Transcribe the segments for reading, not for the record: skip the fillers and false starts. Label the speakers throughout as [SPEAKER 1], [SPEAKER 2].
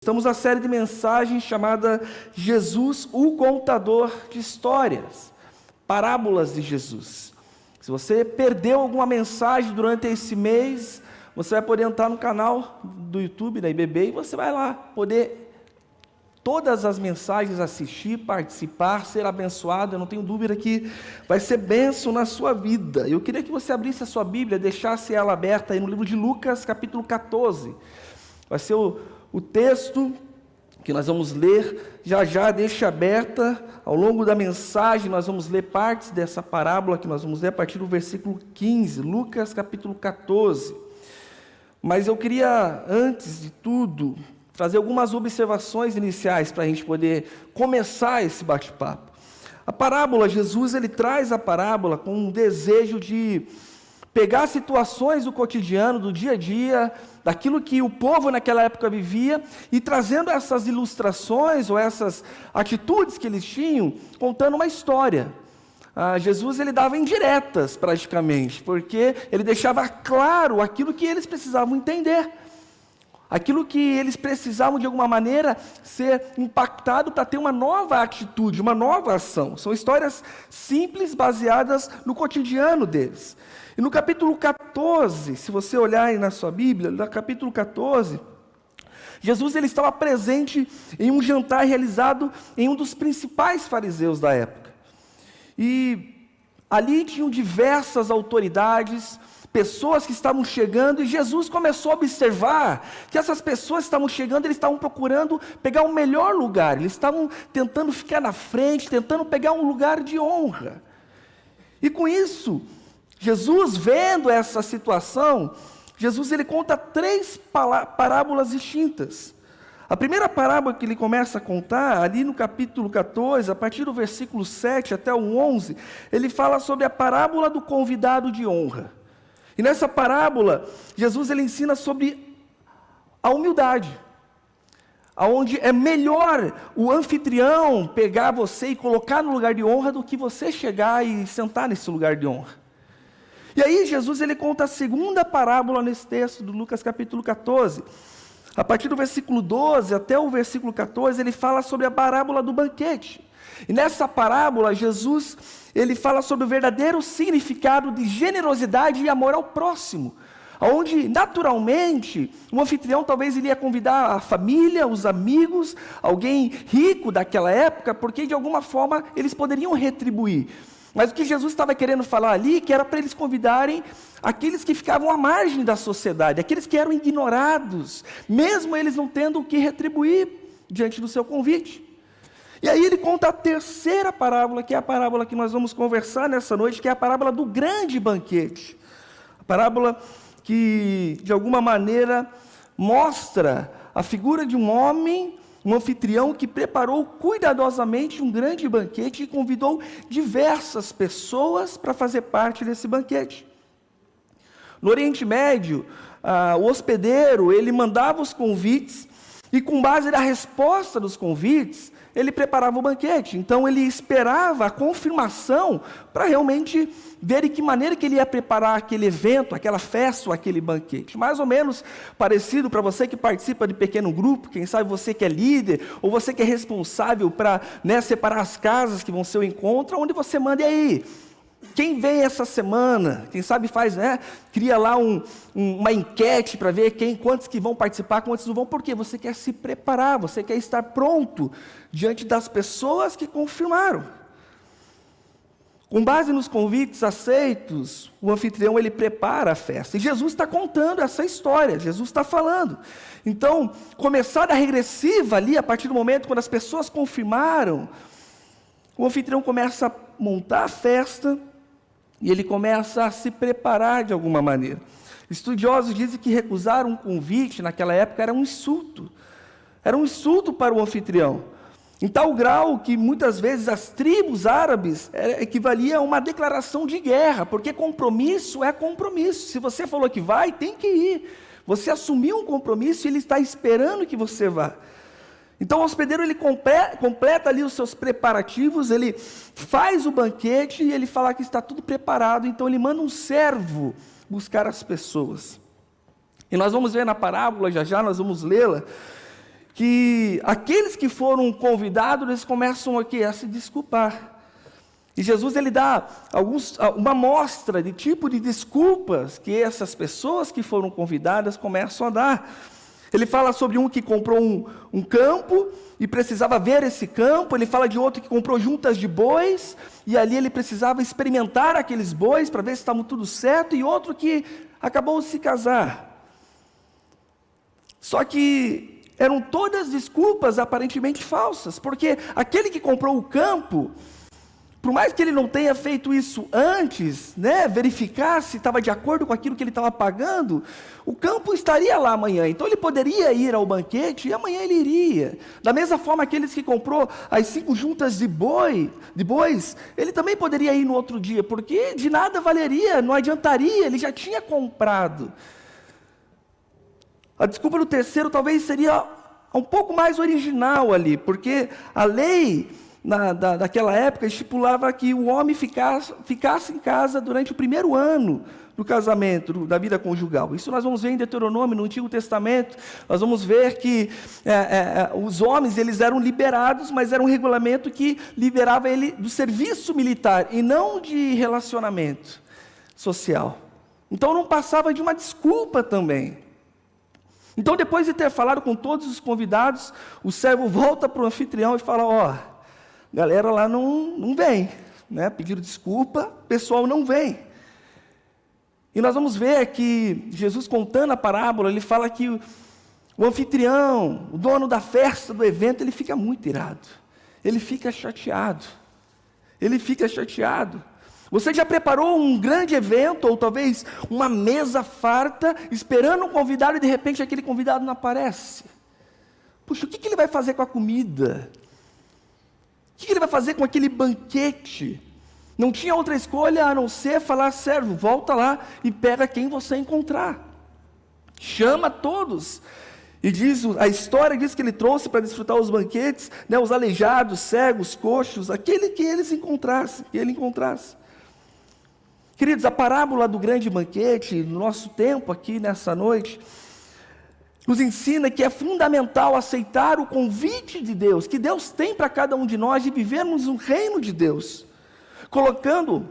[SPEAKER 1] Estamos na série de mensagens chamada Jesus, o Contador de Histórias, Parábolas de Jesus. Se você perdeu alguma mensagem durante esse mês, você vai poder entrar no canal do YouTube da IBB e você vai lá poder todas as mensagens assistir, participar, ser abençoado. Eu não tenho dúvida que vai ser bênção na sua vida. Eu queria que você abrisse a sua Bíblia, deixasse ela aberta aí no livro de Lucas, capítulo 14. Vai ser o texto que nós vamos ler, já deixa aberta. Ao longo da mensagem nós vamos ler partes dessa parábola que nós vamos ler a partir do versículo 15, Lucas capítulo 14. Mas eu queria, antes de tudo, trazer algumas observações iniciais para a gente poder começar esse bate-papo. A parábola, Jesus ele traz a parábola com um desejo de pegar situações do cotidiano, do dia a dia, daquilo que o povo naquela época vivia, e trazendo essas ilustrações ou essas atitudes que eles tinham, contando uma história. Jesus ele dava indiretas praticamente, porque ele deixava claro aquilo que eles precisavam entender, aquilo que eles precisavam de alguma maneira ser impactado para ter uma nova atitude, uma nova ação. São histórias simples, baseadas no cotidiano deles. E no capítulo 14, se você olhar aí na sua Bíblia, no capítulo 14, Jesus ele estava presente em um jantar realizado em um dos principais fariseus da época. E ali tinham diversas autoridades, pessoas que estavam chegando, e Jesus começou a observar que essas pessoas que estavam chegando, eles estavam procurando pegar o melhor lugar, eles estavam tentando ficar na frente, tentando pegar um lugar de honra. E com isso, Jesus, vendo essa situação, Jesus ele conta 3 parábolas distintas. A primeira parábola que ele começa a contar, ali no capítulo 14, a partir do versículo 7 até o 11, ele fala sobre a parábola do convidado de honra. E nessa parábola, Jesus ele ensina sobre a humildade, aonde é melhor o anfitrião pegar você e colocar no lugar de honra do que você chegar e sentar nesse lugar de honra. E aí Jesus ele conta a segunda parábola nesse texto do Lucas capítulo 14. A partir do versículo 12 até o versículo 14, ele fala sobre a parábola do banquete. E nessa parábola, Jesus ele fala sobre o verdadeiro significado de generosidade e amor ao próximo, onde naturalmente o anfitrião talvez iria convidar a família, os amigos, alguém rico daquela época, porque de alguma forma eles poderiam retribuir. Mas o que Jesus estava querendo falar ali, que era para eles convidarem aqueles que ficavam à margem da sociedade, aqueles que eram ignorados, mesmo eles não tendo o que retribuir diante do seu convite. E aí ele conta a terceira parábola, que é a parábola que nós vamos conversar nessa noite, que é a parábola do grande banquete. A parábola que, de alguma maneira, mostra a figura de um homem, um anfitrião que preparou cuidadosamente um grande banquete e convidou diversas pessoas para fazer parte desse banquete. No Oriente Médio, o hospedeiro, ele mandava os convites e com base na resposta dos convites, ele preparava o banquete. Então ele esperava a confirmação para realmente ver de que maneira que ele ia preparar aquele evento, aquela festa ou aquele banquete. Mais ou menos parecido para você que participa de pequeno grupo, quem sabe você que é líder, ou você que é responsável para separar as casas que vão ser o encontro, onde você manda, e aí, quem vem essa semana? Quem sabe faz, cria lá uma enquete para ver quantos que vão participar, quantos não vão, porque você quer se preparar, você quer estar pronto diante das pessoas que confirmaram. Com base nos convites aceitos, o anfitrião ele prepara a festa. E Jesus está contando essa história, Jesus está falando. Então, começar a regressiva ali, a partir do momento quando as pessoas confirmaram, o anfitrião começa a montar a festa, e ele começa a se preparar de alguma maneira. Estudiosos dizem que recusar um convite naquela época era um insulto. Era um insulto para o anfitrião. Em tal grau que muitas vezes as tribos árabes equivalia a uma declaração de guerra, porque compromisso é compromisso. Se você falou que vai, tem que ir. Você assumiu um compromisso e ele está esperando que você vá. Então o hospedeiro ele completa ali os seus preparativos, ele faz o banquete e ele fala que está tudo preparado, então ele manda um servo buscar as pessoas. E nós vamos ver na parábola, já nós vamos lê-la, que aqueles que foram convidados, eles começam aqui a se desculpar. E Jesus, ele dá uma amostra de tipo de desculpas que essas pessoas que foram convidadas começam a dar. Ele fala sobre um que comprou um campo e precisava ver esse campo. Ele fala de outro que comprou juntas de bois e ali ele precisava experimentar aqueles bois para ver se estavam tudo certo. E outro que acabou de se casar. Só que eram todas desculpas aparentemente falsas, porque aquele que comprou o campo, por mais que ele não tenha feito isso antes, verificar se estava de acordo com aquilo que ele estava pagando, o campo estaria lá amanhã. Então ele poderia ir ao banquete e amanhã ele iria. Da mesma forma, aqueles que comprou as 5 juntas de bois, ele também poderia ir no outro dia, porque de nada valeria, não adiantaria, ele já tinha comprado. A desculpa do terceiro talvez seria um pouco mais original ali, porque a lei daquela época estipulava que o homem ficasse em casa durante o primeiro ano do casamento, da vida conjugal. Isso nós vamos ver em Deuteronômio, no Antigo Testamento. Nós vamos ver que os homens, eles eram liberados, mas era um regulamento que liberava ele do serviço militar e não de relacionamento social. Então não passava de uma desculpa também. Então, depois de ter falado com todos os convidados, o servo volta para o anfitrião e fala: galera lá não vem, pediram desculpa, o pessoal não vem. E nós vamos ver que Jesus, contando a parábola, ele fala que o anfitrião, o dono da festa, do evento, ele fica muito irado, ele fica chateado. Você já preparou um grande evento, ou talvez uma mesa farta, esperando um convidado e de repente aquele convidado não aparece? Puxa, o que ele vai fazer com a comida? O que ele vai fazer com aquele banquete? Não tinha outra escolha a não ser falar: servo, volta lá e pega quem você encontrar. Chama todos. E a história diz que ele trouxe para desfrutar os banquetes, os aleijados, cegos, coxos, aquele que ele encontrasse. Queridos, a parábola do grande banquete, no nosso tempo aqui nessa noite, nos ensina que é fundamental aceitar o convite de Deus, que Deus tem para cada um de nós, de vivermos um reino de Deus, colocando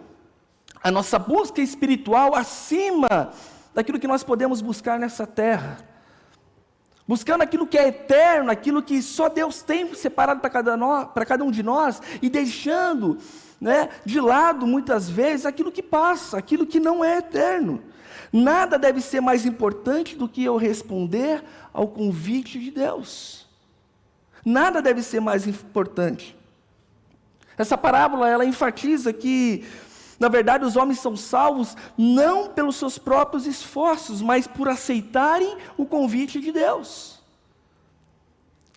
[SPEAKER 1] a nossa busca espiritual acima daquilo que nós podemos buscar nessa terra, buscando aquilo que é eterno, aquilo que só Deus tem separado para cada um de nós, e deixando de lado muitas vezes aquilo que passa, aquilo que não é eterno. Nada deve ser mais importante do que eu responder ao convite de Deus. Nada deve ser mais importante. Essa parábola, ela enfatiza que, na verdade, os homens são salvos não pelos seus próprios esforços, mas por aceitarem o convite de Deus.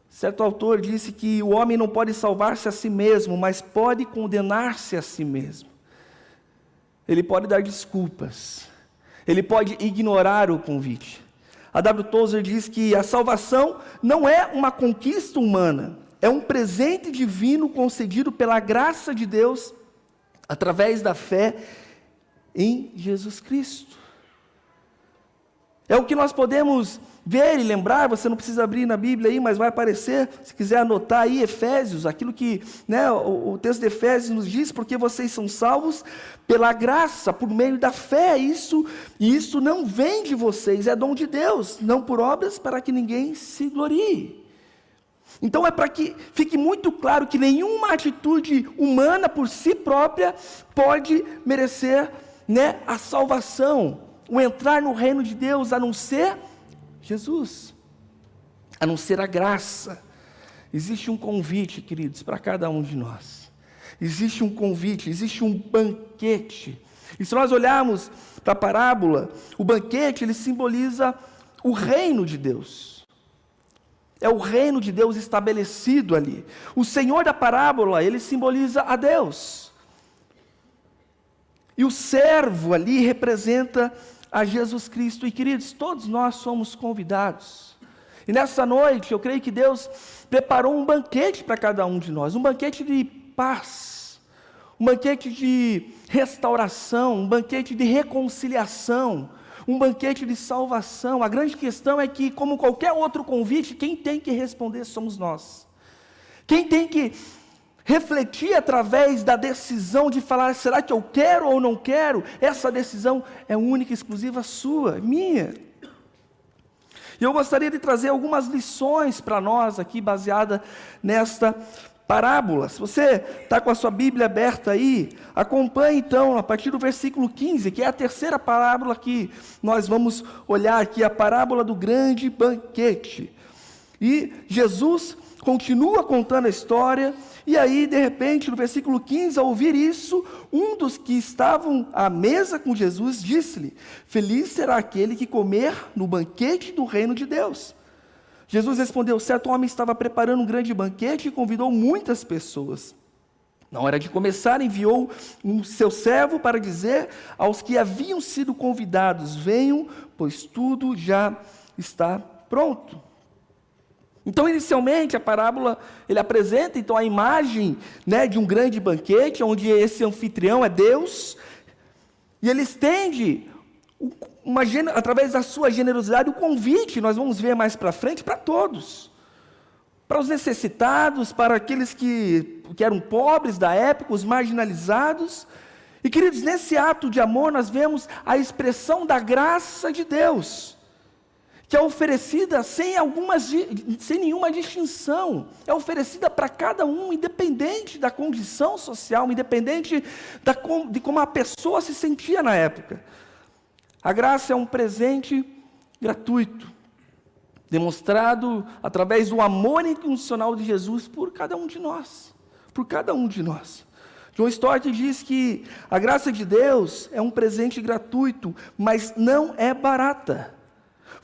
[SPEAKER 1] Certo autor disse que o homem não pode salvar-se a si mesmo, mas pode condenar-se a si mesmo. Ele pode dar desculpas. Ele pode ignorar o convite. A W. Tozer diz que a salvação não é uma conquista humana, é um presente divino concedido pela graça de Deus através da fé em Jesus Cristo. É o que nós podemos ver e lembrar. Você não precisa abrir na Bíblia aí, mas vai aparecer, se quiser anotar aí, Efésios, aquilo que o texto de Efésios nos diz: porque vocês são salvos pela graça, por meio da fé. Isso não vem de vocês, é dom de Deus, não por obras, para que ninguém se glorie. Então é para que fique muito claro que nenhuma atitude humana por si própria pode merecer a salvação, o entrar no reino de Deus, a não ser Jesus, a não ser a graça. Existe um convite, queridos, para cada um de nós. Existe um convite, existe um banquete. E se nós olharmos para a parábola, o banquete, ele simboliza o reino de Deus. É o reino de Deus estabelecido ali. O Senhor da parábola, ele simboliza a Deus. E o servo ali representa a Jesus Cristo. E, queridos, todos nós somos convidados. E nessa noite, eu creio que Deus preparou um banquete para cada um de nós. Um banquete de paz, um banquete de restauração, um banquete de reconciliação, um banquete de salvação. A grande questão é que, como qualquer outro convite, quem tem que responder somos nós. Quem tem que refletir através da decisão de falar, será que eu quero ou não quero? Essa decisão é única e exclusiva sua, minha. E eu gostaria de trazer algumas lições para nós aqui, baseada nesta parábola. Se você está com a sua Bíblia aberta aí, acompanhe então, a partir do versículo 15, que é a terceira parábola que nós vamos olhar aqui, a parábola do grande banquete. E Jesus continua contando a história, e aí, de repente, no versículo 15, ao ouvir isso, um dos que estavam à mesa com Jesus disse-lhe: feliz será aquele que comer no banquete do reino de Deus. Jesus respondeu: certo homem estava preparando um grande banquete e convidou muitas pessoas. Na hora de começar, enviou seu servo para dizer aos que haviam sido convidados: venham, pois tudo já está pronto. Então, inicialmente, a parábola, ele apresenta então a imagem, né, de um grande banquete, onde esse anfitrião é Deus, e ele estende, através da sua generosidade, o convite, nós vamos ver mais para frente, para todos, para os necessitados, para aqueles que eram pobres da época, os marginalizados. E, queridos, nesse ato de amor, nós vemos a expressão da graça de Deus, que é oferecida sem nenhuma distinção, é oferecida para cada um, independente da condição social, independente de como a pessoa se sentia na época. A graça é um presente gratuito, demonstrado através do amor incondicional de Jesus por cada um de nós, John Stott diz que a graça de Deus é um presente gratuito, mas não é barata.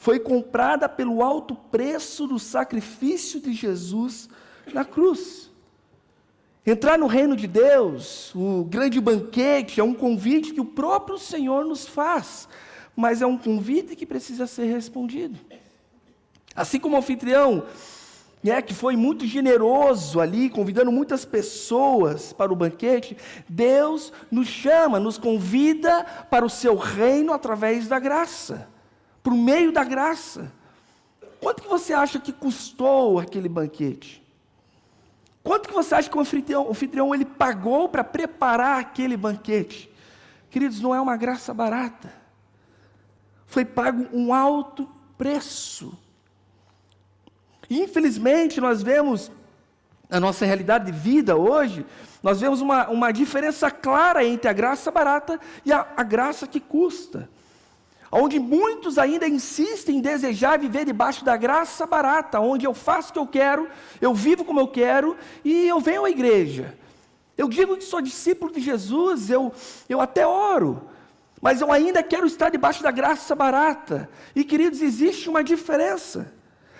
[SPEAKER 1] Foi comprada pelo alto preço do sacrifício de Jesus na cruz. Entrar no reino de Deus, o grande banquete, é um convite que o próprio Senhor nos faz, mas é um convite que precisa ser respondido. Assim como o anfitrião, que foi muito generoso ali, convidando muitas pessoas para o banquete, Deus nos chama, nos convida para o seu reino através da graça. Por meio da graça. Quanto que você acha que custou aquele banquete? Quanto que você acha que o anfitrião ele pagou para preparar aquele banquete? Queridos, não é uma graça barata. Foi pago um alto preço. E infelizmente nós vemos, na nossa realidade de vida hoje, nós vemos uma diferença clara entre a graça barata e a graça que custa. Onde muitos ainda insistem em desejar viver debaixo da graça barata, onde eu faço o que eu quero, eu vivo como eu quero, e eu venho à igreja. Eu digo que sou discípulo de Jesus, eu até oro, mas eu ainda quero estar debaixo da graça barata. E, queridos, existe uma diferença.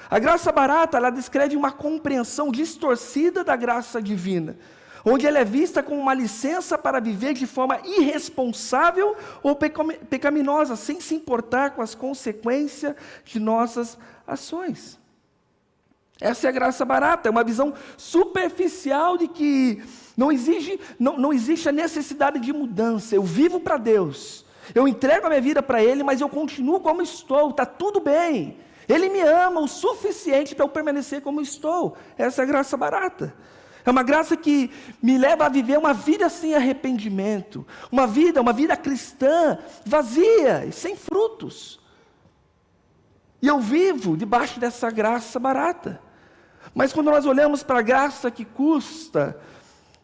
[SPEAKER 1] A graça barata, ela descreve uma compreensão distorcida da graça divina, onde ela é vista como uma licença para viver de forma irresponsável ou pecaminosa, sem se importar com as consequências de nossas ações. Essa é a graça barata, é uma visão superficial de que não existe a necessidade de mudança. Eu vivo para Deus, eu entrego a minha vida para Ele, mas eu continuo como estou, está tudo bem. Ele me ama o suficiente para eu permanecer como estou. Essa é a graça barata. É uma graça que me leva a viver uma vida sem arrependimento, uma vida cristã vazia e sem frutos. E eu vivo debaixo dessa graça barata. Mas quando nós olhamos para a graça que custa,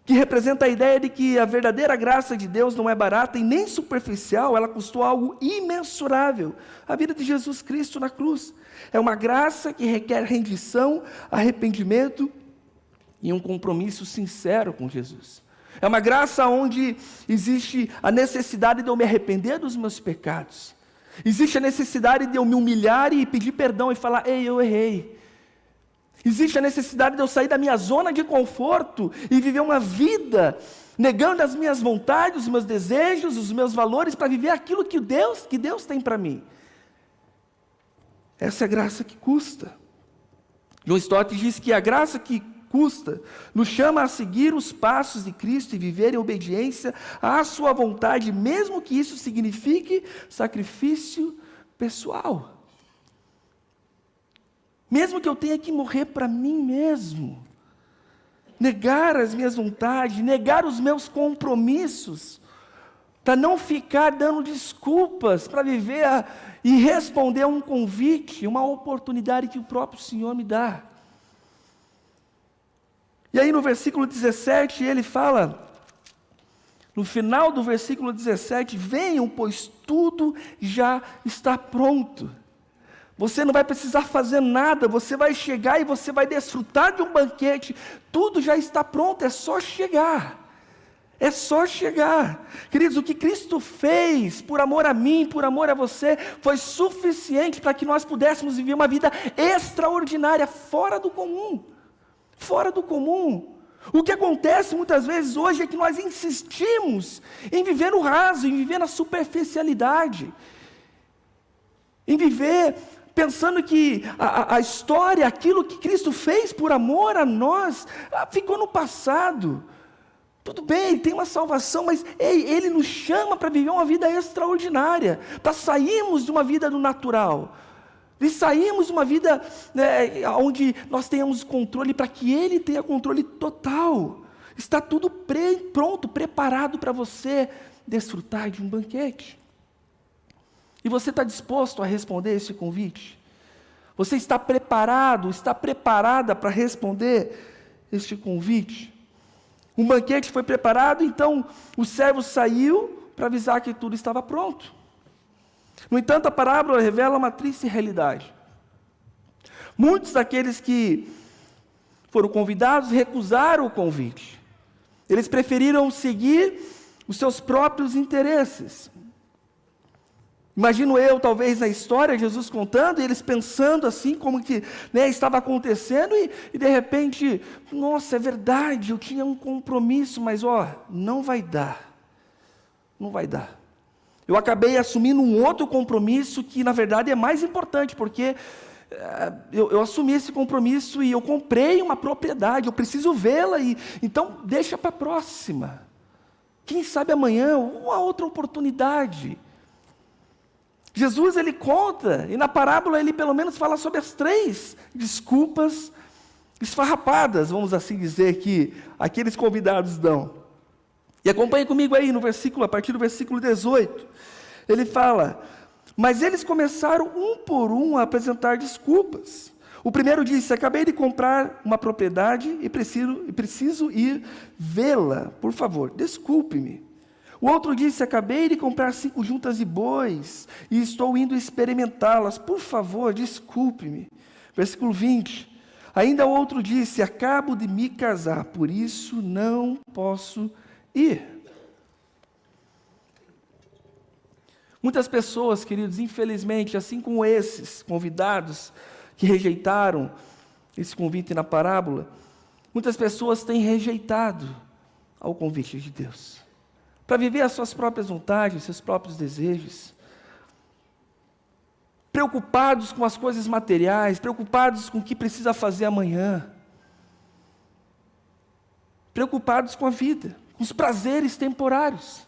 [SPEAKER 1] que representa a ideia de que a verdadeira graça de Deus não é barata e nem superficial, ela custou algo imensurável, a vida de Jesus Cristo na cruz. É uma graça que requer rendição, arrependimento e um compromisso sincero com Jesus. É uma graça onde existe a necessidade de eu me arrepender dos meus pecados. Existe a necessidade de eu me humilhar e pedir perdão e falar: ei, eu errei. Existe a necessidade de eu sair da minha zona de conforto e viver uma vida negando as minhas vontades, os meus desejos, os meus valores, para viver aquilo que Deus tem para mim. Essa é a graça que custa. John Stott diz que a graça que custa nos chama a seguir os passos de Cristo e viver em obediência à sua vontade, mesmo que isso signifique sacrifício pessoal. Mesmo que eu tenha que morrer para mim mesmo, negar as minhas vontades, negar os meus compromissos, para não ficar dando desculpas, para viver e responder a um convite, uma oportunidade que o próprio Senhor me dá. E aí no versículo 17 ele fala, no final do versículo 17, venham, pois tudo já está pronto. Você não vai precisar fazer nada, você vai chegar e você vai desfrutar de um banquete, tudo já está pronto, é só chegar. É só chegar. Queridos, o que Cristo fez por amor a mim, por amor a você, foi suficiente para que nós pudéssemos viver uma vida extraordinária, fora do comum. Fora do comum. O que acontece muitas vezes hoje é que nós insistimos em viver no raso, em viver na superficialidade, em viver pensando que a história, aquilo que Cristo fez por amor a nós, ficou no passado. Tudo bem, Ele tem uma salvação, mas Ele nos chama para viver uma vida extraordinária, para sairmos de uma vida do natural, e sairmos de uma vida onde nós tenhamos controle, para que Ele tenha controle total. Está tudo pronto, preparado para você desfrutar de um banquete. E você está disposto a responder esse convite? Você está preparado, está preparada para responder este convite? Um banquete foi preparado, então o servo saiu para avisar que tudo estava pronto. No entanto, a parábola revela uma triste realidade. Muitos daqueles que foram convidados recusaram o convite. Eles preferiram seguir os seus próprios interesses. Imagino eu, talvez, na história, Jesus contando, e eles pensando assim, como que estava acontecendo, e de repente, nossa, é verdade, eu tinha um compromisso, mas não vai dar. Não vai dar. Eu acabei assumindo um outro compromisso que, na verdade, é mais importante, porque eu assumi esse compromisso e eu comprei uma propriedade, eu preciso vê-la, então deixa para a próxima. Quem sabe amanhã, uma outra oportunidade. Jesus, ele conta, e na parábola ele pelo menos fala sobre as 3 desculpas esfarrapadas, vamos assim dizer, que aqueles convidados dão. E acompanhe comigo aí no versículo, a partir do versículo 18, ele fala, mas eles começaram um por um a apresentar desculpas. O primeiro disse, acabei de comprar uma propriedade e preciso ir vê-la, por favor, desculpe-me. O outro disse, acabei de comprar 5 juntas de bois e estou indo experimentá-las. Por favor, desculpe-me. Versículo 20. Ainda o outro disse, acabo de me casar, por isso não posso ir. Muitas pessoas, queridos, infelizmente, assim como esses convidados que rejeitaram esse convite na parábola, muitas pessoas têm rejeitado ao convite de Deus. Para viver as suas próprias vontades, seus próprios desejos, preocupados com as coisas materiais, preocupados com o que precisa fazer amanhã, preocupados com a vida, com os prazeres temporários.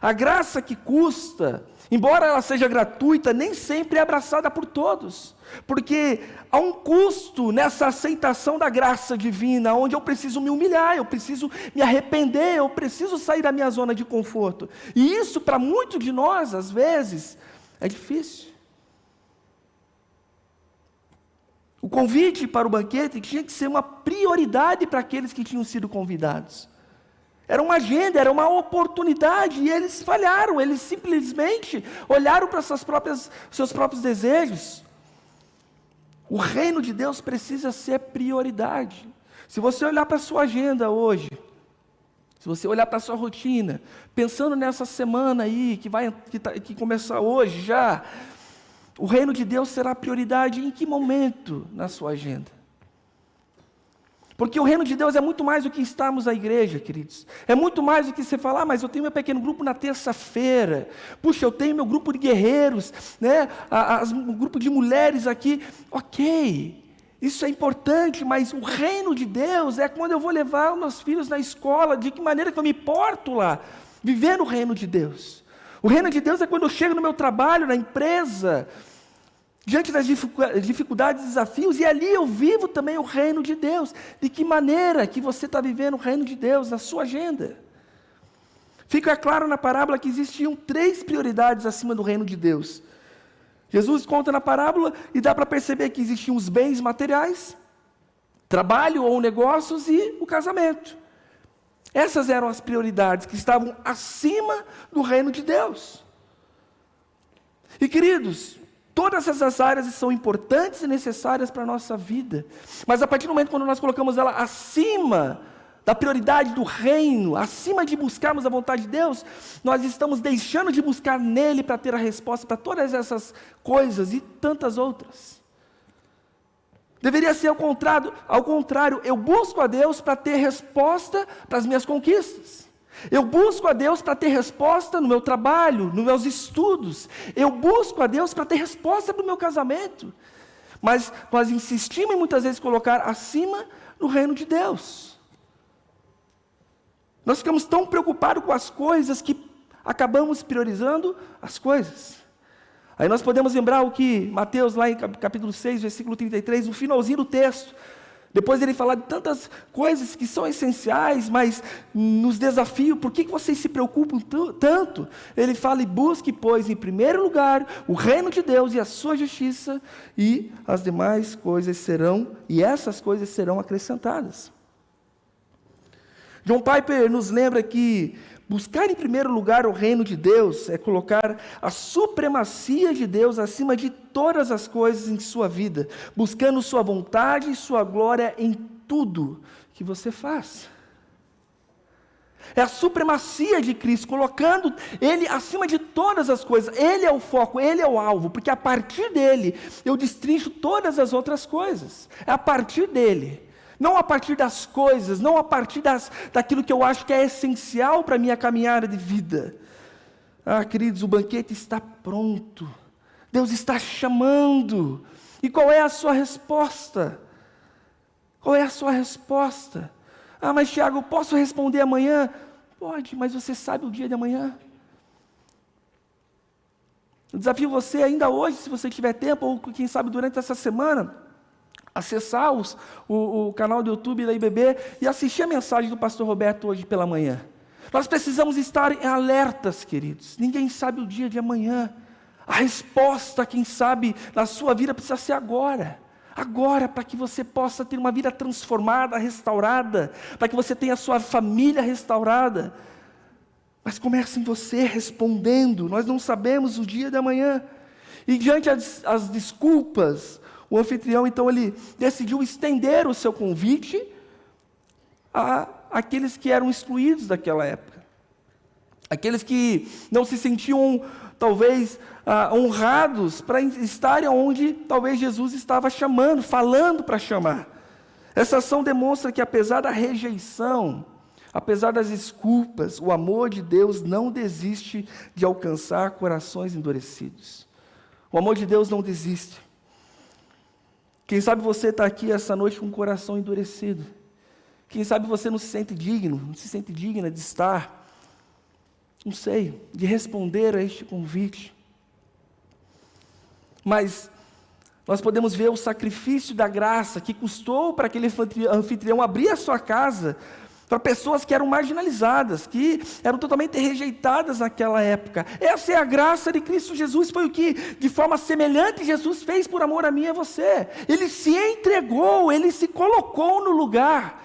[SPEAKER 1] A graça que custa, embora ela seja gratuita, nem sempre é abraçada por todos, porque há um custo nessa aceitação da graça divina, onde eu preciso me humilhar, eu preciso me arrepender, eu preciso sair da minha zona de conforto. E isso, para muitos de nós, às vezes, é difícil. O convite para o banquete tinha que ser uma prioridade para aqueles que tinham sido convidados. Era uma agenda, era uma oportunidade, e eles falharam, eles simplesmente olharam para seus próprios desejos. O reino de Deus precisa ser prioridade. Se você olhar para a sua agenda hoje, se você olhar para a sua rotina, pensando nessa semana aí, que começar hoje já, o reino de Deus será prioridade em que momento na sua agenda? Porque o reino de Deus é muito mais do que estarmos na igreja, queridos. É muito mais do que você falar, mas eu tenho meu pequeno grupo na terça-feira. Puxa, eu tenho meu grupo de guerreiros, um grupo de mulheres aqui. Ok, isso é importante, mas o reino de Deus é quando eu vou levar os meus filhos na escola, de que maneira que eu me porto lá, viver no reino de Deus. O reino de Deus é quando eu chego no meu trabalho, na empresa, diante das dificuldades e desafios, e ali eu vivo também o reino de Deus. De que maneira que você está vivendo o reino de Deus na sua agenda? Fica claro na parábola que existiam 3 prioridades acima do reino de Deus. Jesus conta na parábola e dá para perceber que existiam os bens materiais, trabalho ou negócios e o casamento. Essas eram as prioridades que estavam acima do reino de Deus. E queridos, todas essas áreas são importantes e necessárias para a nossa vida. Mas a partir do momento quando nós colocamos ela acima da prioridade do reino, acima de buscarmos a vontade de Deus, nós estamos deixando de buscar nele para ter a resposta para todas essas coisas e tantas outras. Deveria ser ao contrário, eu busco a Deus para ter resposta para as minhas conquistas. Eu busco a Deus para ter resposta no meu trabalho, nos meus estudos. Eu busco a Deus para ter resposta para o meu casamento. Mas nós insistimos em muitas vezes colocar acima do reino de Deus. Nós ficamos tão preocupados com as coisas que acabamos priorizando as coisas. Aí nós podemos lembrar o que Mateus, lá em capítulo 6, versículo 33, no finalzinho do texto, depois ele fala de tantas coisas que são essenciais, mas nos desafiam, por que vocês se preocupam tanto? Ele fala, e busque, pois, em primeiro lugar, o reino de Deus e a sua justiça, e as demais coisas serão, e essas coisas serão acrescentadas. John Piper nos lembra que buscar em primeiro lugar o reino de Deus é colocar a supremacia de Deus acima de todas as coisas em sua vida, buscando sua vontade e sua glória em tudo que você faz. É a supremacia de Cristo, colocando Ele acima de todas as coisas. Ele é o foco, Ele é o alvo, porque a partir dEle eu destrincho todas as outras coisas. É a partir dEle. Não a partir das coisas, não a partir daquilo que eu acho que é essencial para a minha caminhada de vida. Ah, queridos, o banquete está pronto. Deus está chamando. E qual é a sua resposta? Qual é a sua resposta? Ah, mas Tiago, eu posso responder amanhã? Pode, mas você sabe o dia de amanhã? Eu desafio você ainda hoje, se você tiver tempo, ou quem sabe durante essa semana, acessar o canal do YouTube da IBB e assistir a mensagem do pastor Roberto hoje pela manhã. Nós precisamos estar alertas, queridos. Ninguém sabe o dia de amanhã. A resposta, quem sabe, na sua vida precisa ser agora. Agora, para que você possa ter uma vida transformada, restaurada, para que você tenha a sua família restaurada. Mas comece em você respondendo. Nós não sabemos o dia de amanhã. E diante das desculpas, o anfitrião, então, ele decidiu estender o seu convite àqueles que eram excluídos daquela época. Aqueles que não se sentiam, talvez, honrados para estarem onde, talvez, Jesus estava chamando, falando para chamar. Essa ação demonstra que, apesar da rejeição, apesar das desculpas, o amor de Deus não desiste de alcançar corações endurecidos. O amor de Deus não desiste. Quem sabe você está aqui essa noite com o coração endurecido. Quem sabe você não se sente digno, não se sente digna de estar, não sei, de responder a este convite. Mas nós podemos ver o sacrifício da graça que custou para aquele anfitrião abrir a sua casa para pessoas que eram marginalizadas, que eram totalmente rejeitadas naquela época. Essa é a graça de Cristo Jesus, foi o que, de forma semelhante, Jesus fez por amor a mim e a você. Ele se entregou, Ele se colocou no lugar,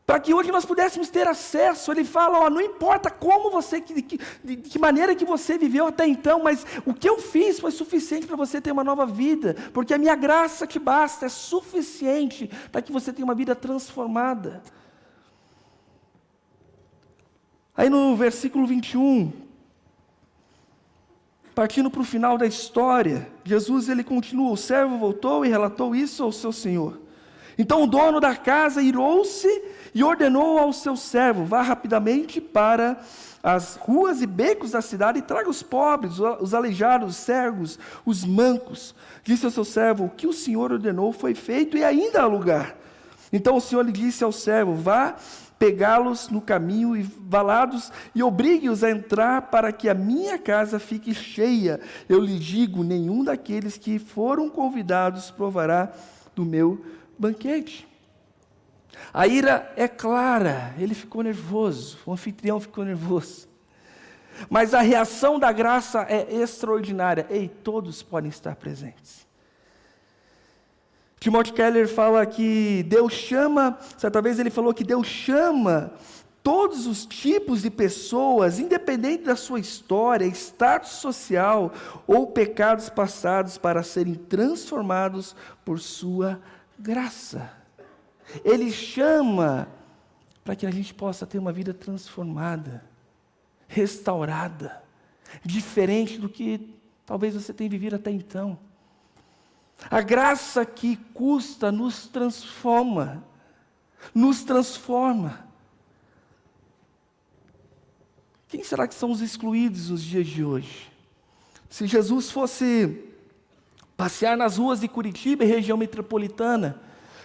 [SPEAKER 1] para que hoje nós pudéssemos ter acesso. Ele fala, não importa como você, de que maneira que você viveu até então, mas o que eu fiz foi suficiente para você ter uma nova vida, porque a minha graça te basta, é suficiente para que você tenha uma vida transformada. Aí no versículo 21, partindo para o final da história, Jesus ele continua, o servo voltou e relatou isso ao seu senhor. Então o dono da casa irou-se e ordenou ao seu servo, vá rapidamente para as ruas e becos da cidade e traga os pobres, os aleijados, os cegos, os mancos. Disse ao seu servo, o que o Senhor ordenou foi feito e ainda há lugar. Então o Senhor lhe disse ao servo, vá, pegá-los no caminho e valados e obrigue-os a entrar para que a minha casa fique cheia. Eu lhe digo, nenhum daqueles que foram convidados provará do meu banquete. A ira é clara, ele ficou nervoso, o anfitrião ficou nervoso. Mas a reação da graça é extraordinária. Ei, todos podem estar presentes. Timothy Keller fala que Deus chama, certa vez ele falou que Deus chama todos os tipos de pessoas, independente da sua história, status social ou pecados passados, para serem transformados por sua graça. Ele chama para que a gente possa ter uma vida transformada, restaurada, diferente do que talvez você tenha vivido até então. A graça que custa nos transforma, nos transforma. Quem será que são os excluídos nos dias de hoje? Se Jesus fosse passear nas ruas de Curitiba e região metropolitana,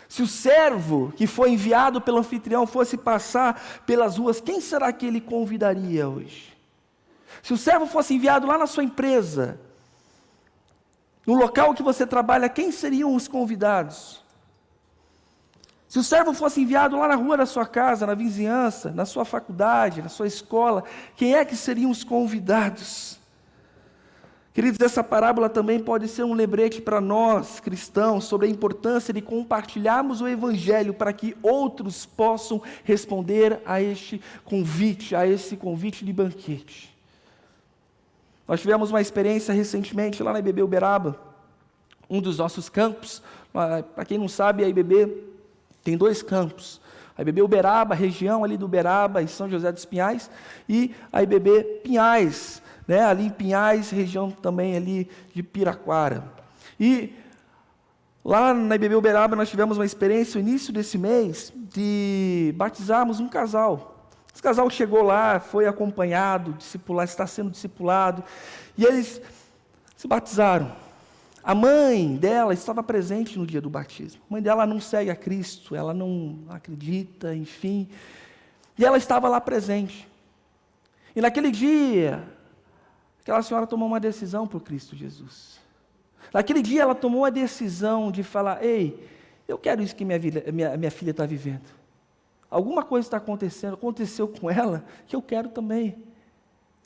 [SPEAKER 1] se o servo que foi enviado pelo anfitrião fosse passar pelas ruas, quem será que ele convidaria hoje? Se o servo fosse enviado lá na sua empresa, no local que você trabalha, quem seriam os convidados? Se o servo fosse enviado lá na rua da sua casa, na vizinhança, na sua faculdade, na sua escola, quem é que seriam os convidados? Queridos, essa parábola também pode ser um lembrete para nós, cristãos, sobre a importância de compartilharmos o Evangelho para que outros possam responder a este convite de banquete. Nós tivemos uma experiência recentemente lá na IBB Uberaba, um dos nossos campos. Para quem não sabe, a IBB tem 2 campos. A IBB Uberaba, região ali do Uberaba e São José dos Pinhais, e a IBB Pinhais, ali em Pinhais, região também ali de Piraquara. E lá na IBB Uberaba nós tivemos uma experiência no início desse mês de batizarmos um casal. Esse casal chegou lá, foi acompanhado, está sendo discipulado, e eles se batizaram. A mãe dela estava presente no dia do batismo. A mãe dela não segue a Cristo, ela não acredita, enfim. E ela estava lá presente. E naquele dia, aquela senhora tomou uma decisão por Cristo Jesus. Naquele dia ela tomou a decisão de falar, ei, eu quero isso que minha filha está vivendo. Alguma coisa está acontecendo, aconteceu com ela, que eu quero também.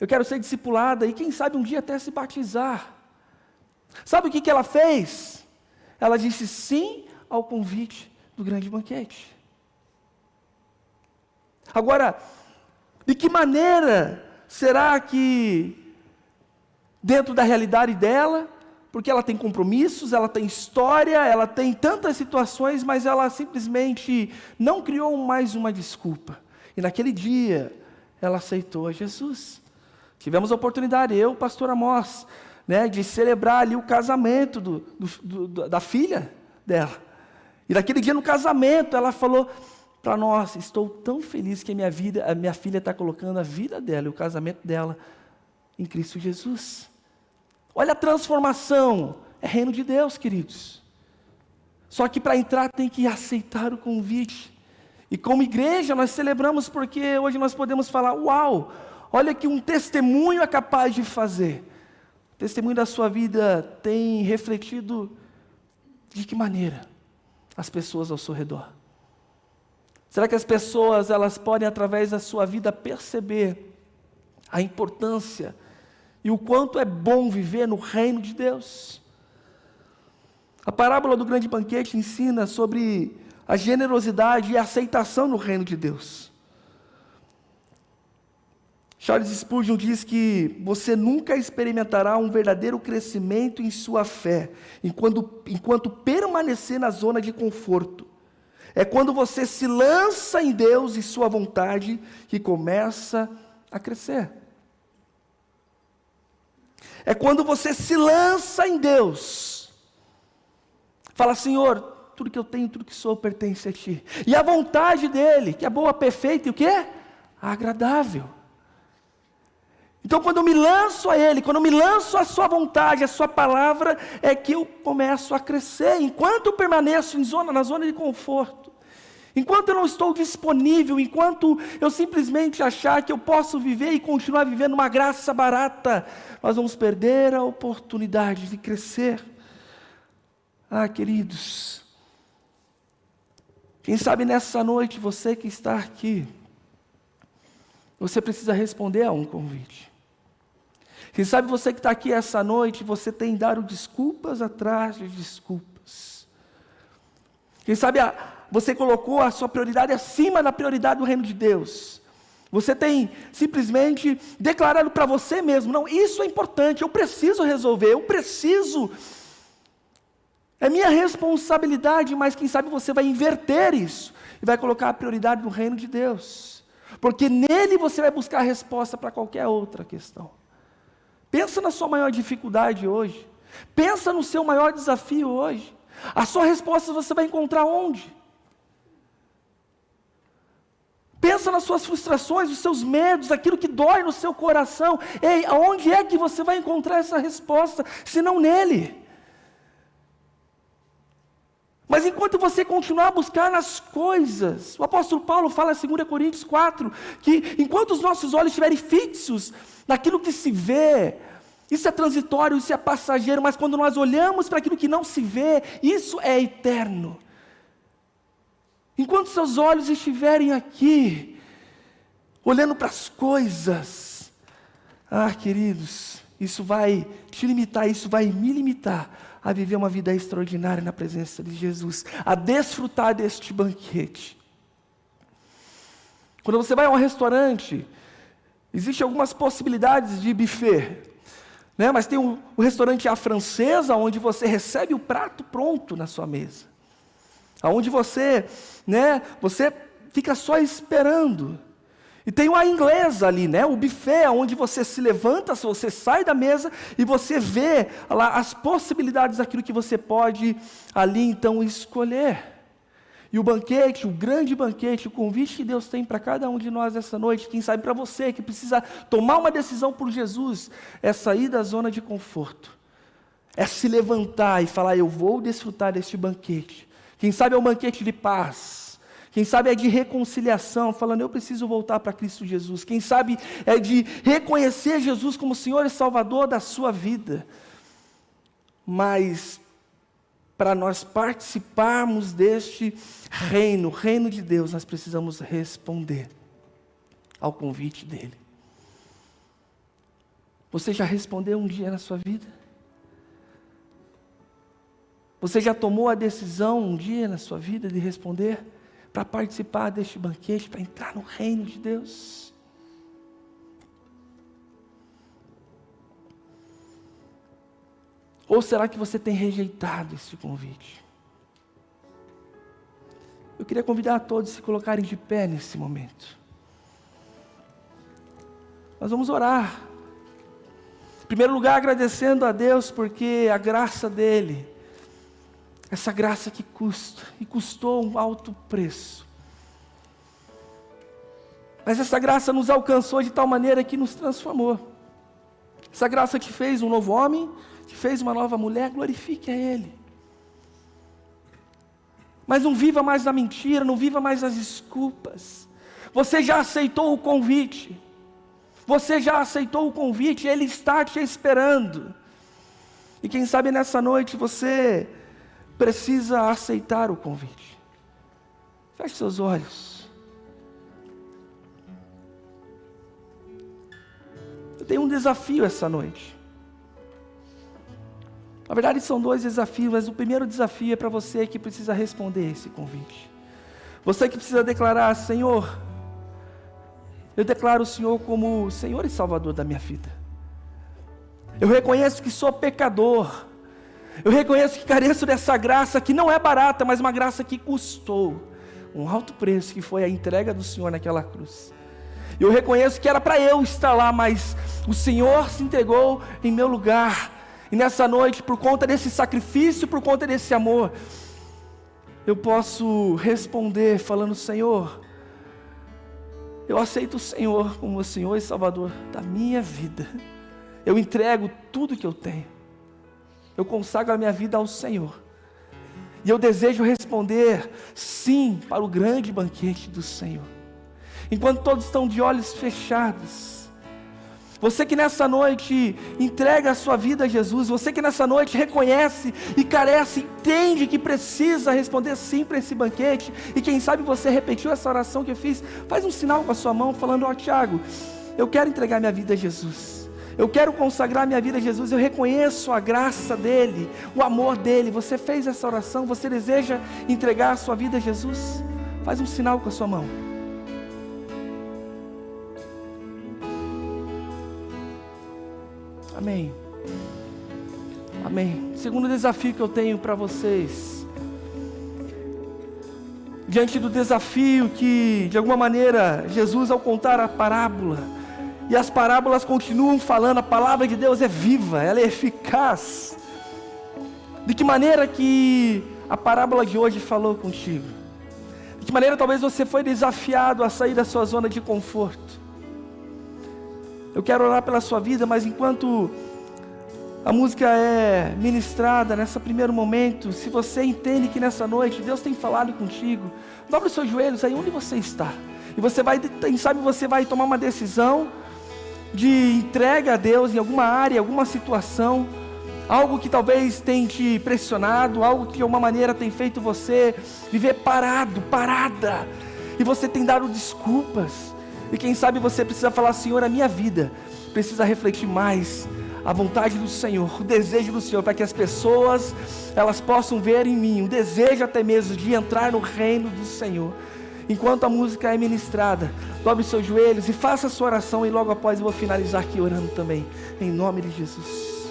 [SPEAKER 1] Eu quero ser discipulada e quem sabe um dia até se batizar. Sabe o que ela fez? Ela disse sim ao convite do grande banquete. Agora, de que maneira será que, dentro da realidade dela, porque ela tem compromissos, ela tem história, ela tem tantas situações, mas ela simplesmente não criou mais uma desculpa. E naquele dia, ela aceitou a Jesus. Tivemos a oportunidade, eu, pastor Amós, de celebrar ali o casamento da filha dela. E naquele dia, no casamento, ela falou para nós, estou tão feliz que a minha filha está colocando a vida dela e o casamento dela em Cristo Jesus. Olha a transformação, é reino de Deus, queridos. Só que para entrar tem que aceitar o convite. E como igreja nós celebramos porque hoje nós podemos falar, uau, olha que um testemunho é capaz de fazer. O testemunho da sua vida tem refletido de que maneira as pessoas ao seu redor? Será que as pessoas elas podem através da sua vida perceber a importância e o quanto é bom viver no reino de Deus? A parábola do grande banquete ensina sobre a generosidade e a aceitação no reino de Deus. Charles Spurgeon diz que você nunca experimentará um verdadeiro crescimento em sua fé, enquanto permanecer na zona de conforto. É quando você se lança em Deus e sua vontade que começa a crescer. É quando você se lança em Deus. Fala, Senhor, tudo que eu tenho, tudo que sou, pertence a Ti. E a vontade dEle, que é boa, perfeita e o quê? Agradável. Então, quando eu me lanço a Ele, quando eu me lanço à Sua vontade, à Sua palavra, é que eu começo a crescer, enquanto eu permaneço na zona de conforto. enquanto eu não estou disponível, enquanto eu simplesmente achar que eu posso viver e continuar vivendo uma graça barata, nós vamos perder a oportunidade de crescer. Queridos, quem sabe nessa noite, você que está aqui, você precisa responder a um convite. Quem sabe você que está aqui essa noite, você tem dado desculpas atrás de desculpas. Quem sabe você colocou a sua prioridade acima da prioridade do reino de Deus. Você tem simplesmente declarado para você mesmo, não, isso é importante, eu preciso resolver, é minha responsabilidade, mas quem sabe você vai inverter isso e vai colocar a prioridade no reino de Deus, porque nele você vai buscar a resposta para qualquer outra questão. Pensa na sua maior dificuldade hoje, pensa no seu maior desafio hoje, a sua resposta você vai encontrar onde? Pensa nas suas frustrações, os seus medos, aquilo que dói no seu coração. Ei, aonde é que você vai encontrar essa resposta, se não nele? Mas enquanto você continuar a buscar nas coisas, o apóstolo Paulo fala em 2 Coríntios 4, que enquanto os nossos olhos estiverem fixos naquilo que se vê, isso é transitório, isso é passageiro, mas quando nós olhamos para aquilo que não se vê, isso é eterno. Enquanto seus olhos estiverem aqui, olhando para as coisas, queridos, isso vai te limitar, isso vai me limitar a viver uma vida extraordinária na presença de Jesus, a desfrutar deste banquete. Quando você vai a um restaurante, existem algumas possibilidades de buffet, né? Mas tem o restaurante à francesa, onde você recebe o prato pronto na sua mesa, onde você fica só esperando. E tem uma inglesa ali, o buffet, onde você se levanta, você sai da mesa e você vê lá as possibilidades daquilo que você pode ali então escolher. E o banquete, o grande banquete, o convite que Deus tem para cada um de nós essa noite, quem sabe para você que precisa tomar uma decisão por Jesus, é sair da zona de conforto, é se levantar e falar, eu vou desfrutar deste banquete. Quem sabe é um banquete de paz, quem sabe é de reconciliação, falando, eu preciso voltar para Cristo Jesus. Quem sabe é de reconhecer Jesus como Senhor e Salvador da sua vida. Mas, para nós participarmos deste reino, o reino de Deus, nós precisamos responder ao convite dEle. Você já respondeu um dia na sua vida? Você já tomou a decisão um dia na sua vida de responder para participar deste banquete, para entrar no reino de Deus? Ou será que você tem rejeitado esse convite? Eu queria convidar a todos a se colocarem de pé nesse momento. Nós vamos orar. Em primeiro lugar, agradecendo a Deus, porque a graça dEle, essa graça que custa, e custou um alto preço. Mas essa graça nos alcançou de tal maneira que nos transformou. Essa graça te fez um novo homem, te fez uma nova mulher, glorifique a Ele. Mas não viva mais na mentira, não viva mais nas desculpas. Você já aceitou o convite. Você já aceitou o convite, Ele está te esperando. E quem sabe nessa noite você precisa aceitar o convite. Feche seus olhos. Eu tenho um desafio essa noite. Na verdade são dois desafios, mas o primeiro desafio é para você que precisa responder esse convite. Você que precisa declarar, Senhor, eu declaro o Senhor como Senhor e Salvador da minha vida. Eu reconheço que sou pecador. Eu reconheço que careço dessa graça que não é barata, mas uma graça que custou um alto preço, que foi a entrega do Senhor naquela cruz. Eu reconheço que era para eu estar lá, mas o Senhor se entregou em meu lugar. E nessa noite, por conta desse sacrifício, por conta desse amor, eu posso responder falando, Senhor, eu aceito o Senhor como o Senhor e Salvador da minha vida. Eu entrego tudo que eu tenho. Eu consagro a minha vida ao Senhor. E eu desejo responder sim para o grande banquete do Senhor. Enquanto todos estão de olhos fechados, você que nessa noite entrega a sua vida a Jesus, você que nessa noite reconhece e carece, entende que precisa responder sim para esse banquete, e quem sabe você repetiu essa oração que eu fiz, faz um sinal com a sua mão, falando: ó Tiago, eu quero entregar minha vida a Jesus, eu quero consagrar minha vida a Jesus, eu reconheço a graça dEle, o amor dEle. Você fez essa oração, você deseja entregar a sua vida a Jesus? Faz um sinal com a sua mão. Amém. Amém. Segundo desafio que eu tenho para vocês, diante do desafio que, de alguma maneira, Jesus, ao contar a parábola, e as parábolas continuam falando, a palavra de Deus é viva, ela é eficaz. De que maneira que a parábola de hoje falou contigo? De que maneira talvez você foi desafiado a sair da sua zona de conforto? Eu quero orar pela sua vida, mas enquanto a música é ministrada, nesse primeiro momento, se você entende que nessa noite Deus tem falado contigo, dobre os seus joelhos aí onde você está, e você vai, quem sabe você vai tomar uma decisão de entrega a Deus em alguma área, alguma situação, algo que talvez tenha te pressionado, algo que de alguma maneira tem feito você viver parada, e você tem dado desculpas. E quem sabe você precisa falar: Senhor, a minha vida precisa refletir mais a vontade do Senhor, o desejo do Senhor, para que as pessoas, elas possam ver em mim o desejo até mesmo de entrar no reino do Senhor. Enquanto a música é ministrada, dobre seus joelhos e faça a sua oração, e logo após eu vou finalizar aqui orando também, em nome de Jesus.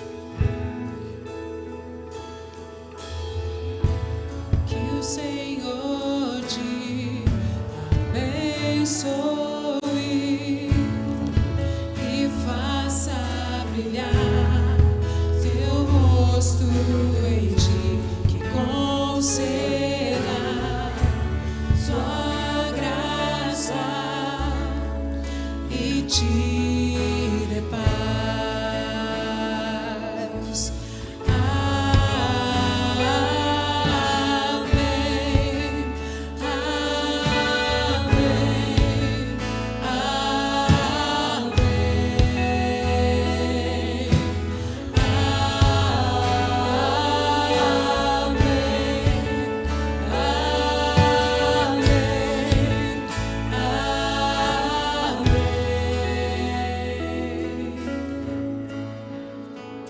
[SPEAKER 2] Que o Senhor te abençoe e faça brilhar teu rosto em ti, que conceda sua graça e te dê paz.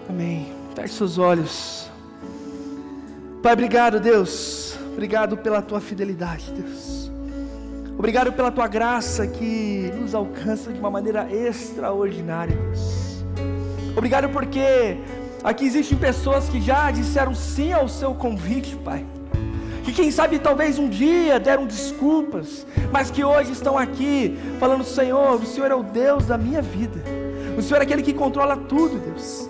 [SPEAKER 2] Amém,
[SPEAKER 1] Amém. Feche seus olhos. Pai, obrigado, Deus. Obrigado pela tua fidelidade, Deus. Obrigado pela tua graça que nos alcança de uma maneira extraordinária, Deus. Obrigado porque aqui existem pessoas que já disseram sim ao seu convite, Pai. Que quem sabe talvez um dia deram desculpas, mas que hoje estão aqui falando: Senhor, o Senhor é o Deus da minha vida. O Senhor é aquele que controla tudo, Deus.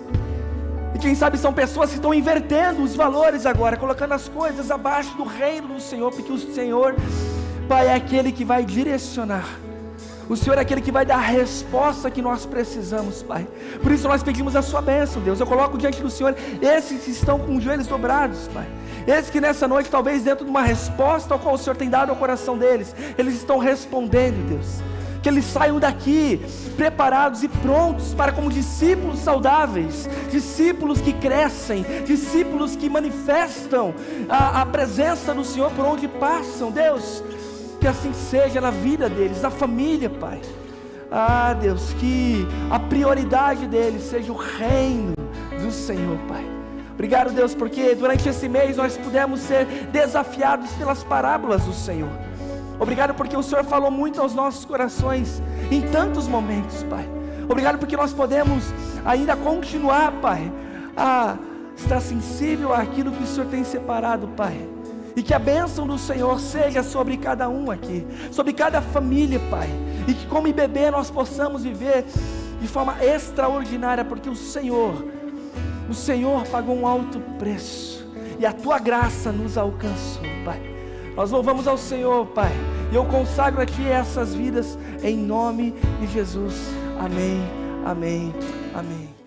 [SPEAKER 1] E quem sabe são pessoas que estão invertendo os valores agora, colocando as coisas abaixo do reino do Senhor, porque o Senhor, Pai, é aquele que vai direcionar. O Senhor é aquele que vai dar a resposta que nós precisamos, Pai. Por isso nós pedimos a sua bênção, Deus. Eu coloco diante do Senhor esses que estão com os joelhos dobrados, Pai. Esses que nessa noite, talvez dentro de uma resposta ao qual o Senhor tem dado ao coração deles, eles estão respondendo, Deus. Que eles saiam daqui preparados e prontos para, como discípulos saudáveis, discípulos que crescem, discípulos que manifestam a presença do Senhor por onde passam, Deus. Que assim seja na vida deles, na família, Pai. Ah, Deus, que a prioridade deles seja o reino do Senhor, Pai. Obrigado, Deus, porque durante esse mês nós pudemos ser desafiados pelas parábolas do Senhor. Obrigado porque o Senhor falou muito aos nossos corações em tantos momentos, Pai. Obrigado porque nós podemos ainda continuar, Pai, a estar sensível àquilo que o Senhor tem separado, Pai. E que a bênção do Senhor seja sobre cada um aqui, sobre cada família, Pai. E que como bebê nós possamos viver de forma extraordinária, porque o Senhor pagou um alto preço. E a Tua graça nos alcançou, Pai. Nós louvamos ao Senhor, Pai. E eu consagro a Ti essas vidas em nome de Jesus. Amém, amém, amém.